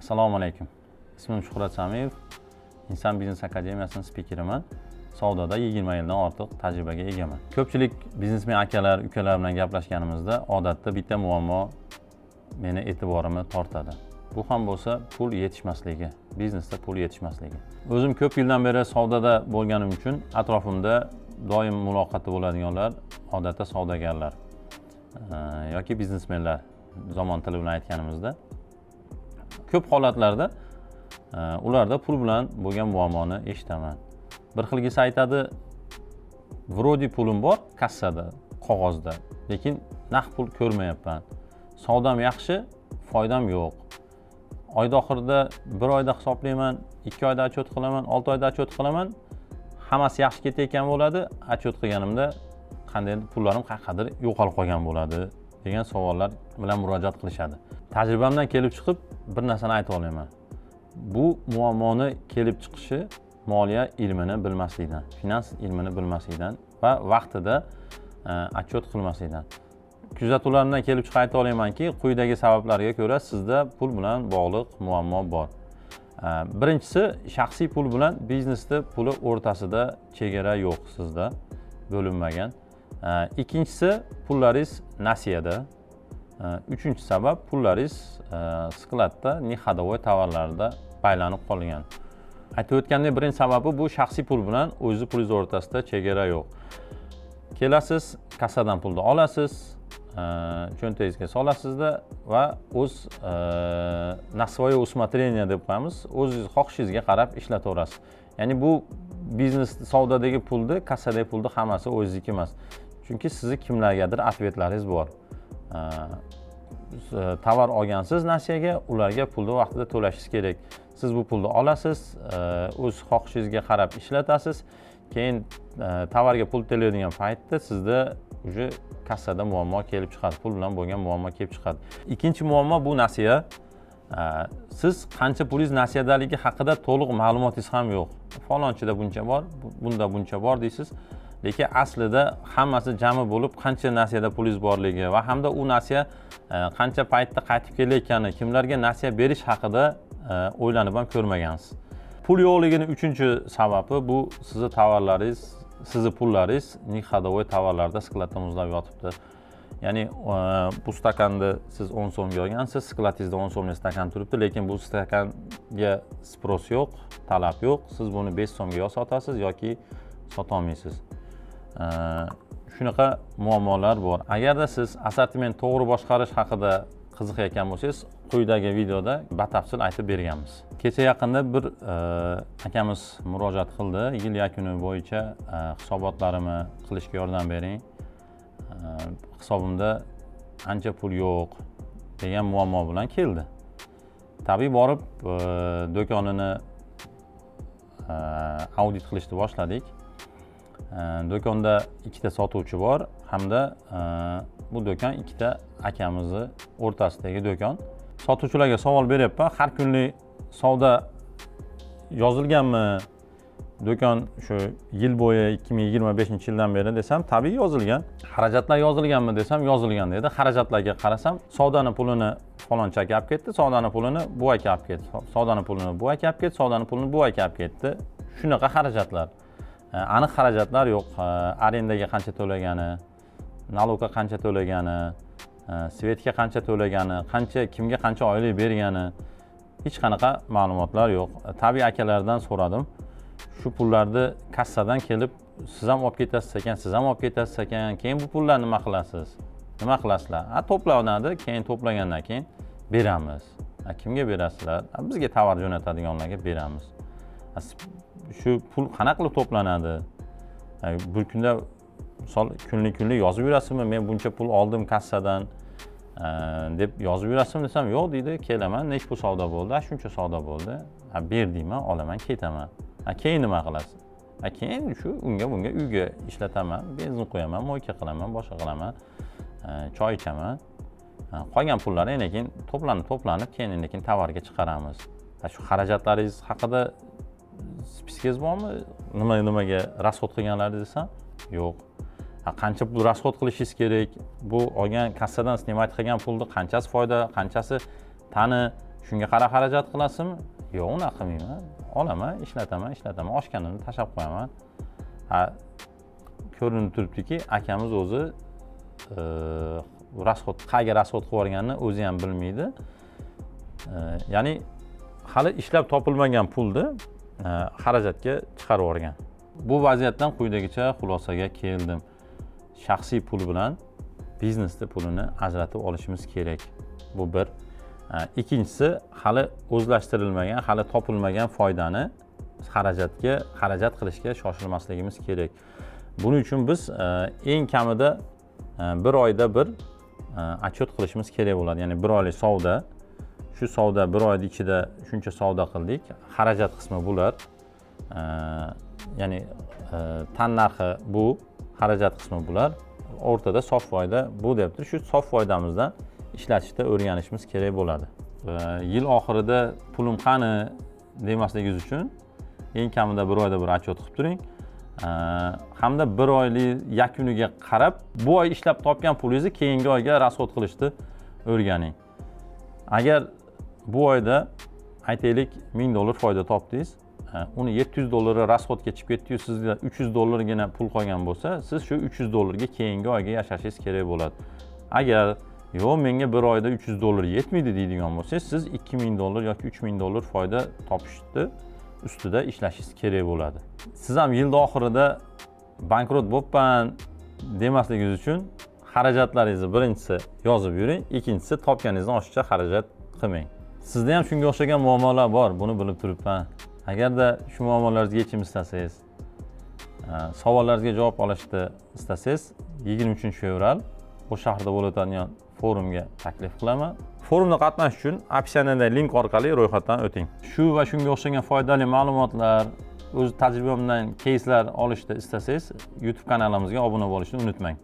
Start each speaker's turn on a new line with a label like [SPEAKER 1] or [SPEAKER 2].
[SPEAKER 1] Assalomu alaykum. Ismim Shuhrat Samiyev. Inson biznes akademiyasining spikeriman. Savdoda 20 yildan ortiq tajribaga egaman. Ko'pchilik biznesmen akalar, ukalar bilan gaplashganimizda odatda bitta muammo meni e'tiborimni tortadi. Bu ham bo'lsa pul yetishmasligi, biznesda pul yetishmasligi. O'zim ko'p yildan beri savdoda bo'lganim uchun atrofimda doim muloqotda bo'ladiganlar odatda savdogarlar yoki biznesmenlar, zamon tili bilan aytganimizda ko'p holatlarda ularda pul bilan bo'lgan muammoni eshitaman. Bir xilgisi aytadi, "Vrodi pulim bor kassada, qog'ozda, lekin naqd pul ko'rmayapman. Savdom yaxshi, foydam yo'q. Oyda oxirida 1 oyda hisoblayman, 2 oyda отчет qilaman, 6 oyda отчет qilaman. Hammasi yaxshi ketayotgan bo'ladi. Отчет qilganimda qanday pullarim qayergadir yo'qolib qolgan bo'ladi" degan savollar bilan murojaat qilishadi. Tajribamdan kelib chiqib bir narsani ayta olaman. Bu muammoni kelib chiqishi moliya ilmini bilmaslikdan, finans ilmini bilmaslikdan va vaqtida отчет qilmaslikdan. Kuzatuvlarimdan kelib chiqib ayta olamanki, quyidagi sabablarga ko'ra sizda pul bilan bog'liq muammo bor. Birinchisi, shaxsiy pul bilan biznesda puli o'rtasida chegara yo'q sizda, bo'linmagan. Ikkinchisi, pullaringiz nasiyada. Uchinchi sabab, pullaringiz skladda, nexodovoy tovarlarda baylanib qolgan. Aytib o'tganimdek, birinchi sababi bu shaxsiy pul bilan o'zi pulingiz o'rtasida chegara yo'q. Kelasiz, kassadan pulni olasiz, cho'ntagingizga solasizda va o'z na svoye усмотрение deb qo'yamiz, o'zingiz xohishingizga qarab ishlataverasiz. Ya'ni bu biznes savdodagi pulni, kassadagi pulni hammasi o'zingizniki emas. Chunki sizni kimlargadir atvetlaringiz bor. Tovar olgansiz nasiyaga, ularga pulni vaqtida to'lashingiz kerak. Siz bu pulni olasiz, o'z xohishingizga qarab ishlatasiz. Keyin tovarga pul to'laydigan paytda sizda uje kassada muammo kelib chiqadi, pul bilan bo'lgan muammo kelib chiqadi. Ikkinchi muammo bu nasiya. Siz qancha pulingiz nasiyadaligi haqida to'liq ma'lumotingiz ham yo'q. Falonchida buncha bor, bunda buncha bor deysiz. Lekin aslida hammasi jami bo'lib qancha nasiyada pulingiz borligi va hamda u nasiya qancha paytda qaytib kelayotgani, kimlarga nasiya berish haqida o'ylanib ham ko'rmagansiz. Pul yo'qligining uchinchi sababi bu sizni tovarlaringiz, sizni pullaringiz nexodovoy tovarlarda skladda muzlab yotibdi. Ya'ni bu stakanni siz 10 so'mga olgansiz, skladingizda 10 so'mlik stakan turibdi, lekin bu stakanga spros yo'q, talab yo'q. Siz buni 5 so'mga yo sotasiz yoki sota olmaysiz. Shunaqa muammolar bor. Agarda siz assortiment to'g'ri boshqarish haqida qiziqayotgan bo'lsangiz, quyidagi videoda batafsil aytib berganmiz. Kecha yaqinda bir akamiz murojaat qildi. Yil yakuni bo'yicha hisobotlarimni qilishga yordam bering. Hisobimda ancha pul yo'q degan muammo bilan keldi. Tabiiy borib do'konini audit qilishni boshladik. Do'konda ikkita sotuvchi bor hamda bu do'kon ikkita akamizni o'rtasidagi do'kon. Sotuvchilarga savol beryapman, har kunlik savdo yozilganmi? Do'kon shu yil bo'yi 2025-yildan beri desam, tabiiy yozilgan. Xarajatlar yozilganmi desam, yozilgan dedi. Xarajatlarga qarasam, savdoning pulini faloncha aka olib ketdi, savdoning pulini bu aka olib ketdi, savdoning pulini bu aka olib ketdi, savdoning pulini bu aka olib ketdi. Shunaqa xarajatlar. Aniq xarajatlar yo'q. Arendaga qancha to'lagani, nalogga qancha to'lagani, svetga qancha to'lagani, kimga qancha oylik bergani, hech qanaqa ma'lumotlar yo'q. Tabiiy akalardan so'radim. Shu pullarni kassadan kelib siz ham olib ketasiz ekan, siz ham olib ketasiz ekan, keyin bu pullarni nima qilasiz? Nima qilasizlar? To'planadi, keyin to'plagandan keyin beramiz. Kimga berasizlar? Bizga tovar jo'natadiganlarga beramiz. Shu pul qanaqa qilib to'planadi? Bir kunda misol kunlik yozib yurasizmi? Men buncha pul oldim kassadan deb yozib yurasizmi desam, yo'q deydi. Kelaman, nech pul savdo bo'ldi? Shuncha savdo bo'ldi. Berdingmi? Olaman, ketaman. Keyin nima qilasiz? Keyin shu unga bunga uyga ishlataman, benzin qo'yaman, mo'yka qilaman, boshqa qilaman, choy ichaman. Qolgan pullar keyin to'planib, keyin tovarga chiqaramiz. Shu xarajatlaringiz haqida spiskaz bormi? Nimaga rasxod qilganlaringiz desam, yo'q. Qancha pul rasxod qilishingiz kerak? Bu olgan kassadan snimat qilgan pulni qanchasi foyda, qanchasi tani, Shunga qarab xarajat qilasizmi? Yo'q, unaqa qilmayman. Olaman, ishlataman, oshganimni tashlab qo'yaman. Ko'rinib turibdiki, akamiz o'zi qayerga rasxod qilib yuborganini o'zi ham bilmaydi. Ya'ni hali ishlab topilmagan pulni xarajatga chiqarib yuborgan. Bu vaziyatdan quyidagicha xulosaga keldim. Shaxsiy pul bilan biznesda pulini ajratib olishimiz kerak. Bu bir. Ikkinchisi, hali o'zlashtirilmagan, hali topilmagan foydani xarajat qilishga shoshilmasligimiz kerak. Buning uchun biz eng kamida bir oyda bir отчет qilishimiz kerak bo'ladi. Ya'ni bir oylik savdo, shu savdo bir oyning ichida shuncha savdo qildik, xarajat qismi bular. Ya'ni tan narxi bu, xarajat qismi bular. O'rtada sof foyda bu debdir. Shu sof foydamizdan ishlatishda o'rganishimiz kerak bo'ladi. Yil oxirida pulim qani demasligingiz uchun eng kamida bir oyda bir отчет qilib turing. Hamda bir oylik yakuniga qarab, bu oy ishlab topgan pulingizni keyingi oyga rasxod qilishni o'rganing. Agar bu oyda aytaylik $1000 foyda topdingiz, uni $700 rasxodga chiqib ketdi-yu, sizga $300 gina pul qolgan bo'lsa, siz shu $300 ga keyingi oyga yashashingiz kerak bo'ladi. Agar yo'q, menga bir oyda $300 yetmaydi deydigan bo'lsangiz, siz $2000 yoki $3000 foyda topishni ustida ishlashingiz kerak bo'ladi. Siz ham yil oxirida bankrot bo'libman demasligingiz uchun xarajatlaringizni birinchisi yozib yuring, ikkinchisi topganingizdan oshiqcha xarajat qilmang. Sizda ham shunga o'xshagan muammolar bor, buni bilib turibman. Agarda shu muammolaringizga yechim istasangiz, savollaringizga javob olishni istasangiz, 23-fevral o'sha shaharda bo'lib o'tadigan forumga taklif qilaman. Forumda qatnashish uchun opsioniyadagi link orqali ro'yxatdan o'ting. Shu va shunga o'xshagan foydali ma'lumotlar, o'z tajribamdan keyslar olishni istasangiz, YouTube kanalimizga obuna bo'lishni unutmang.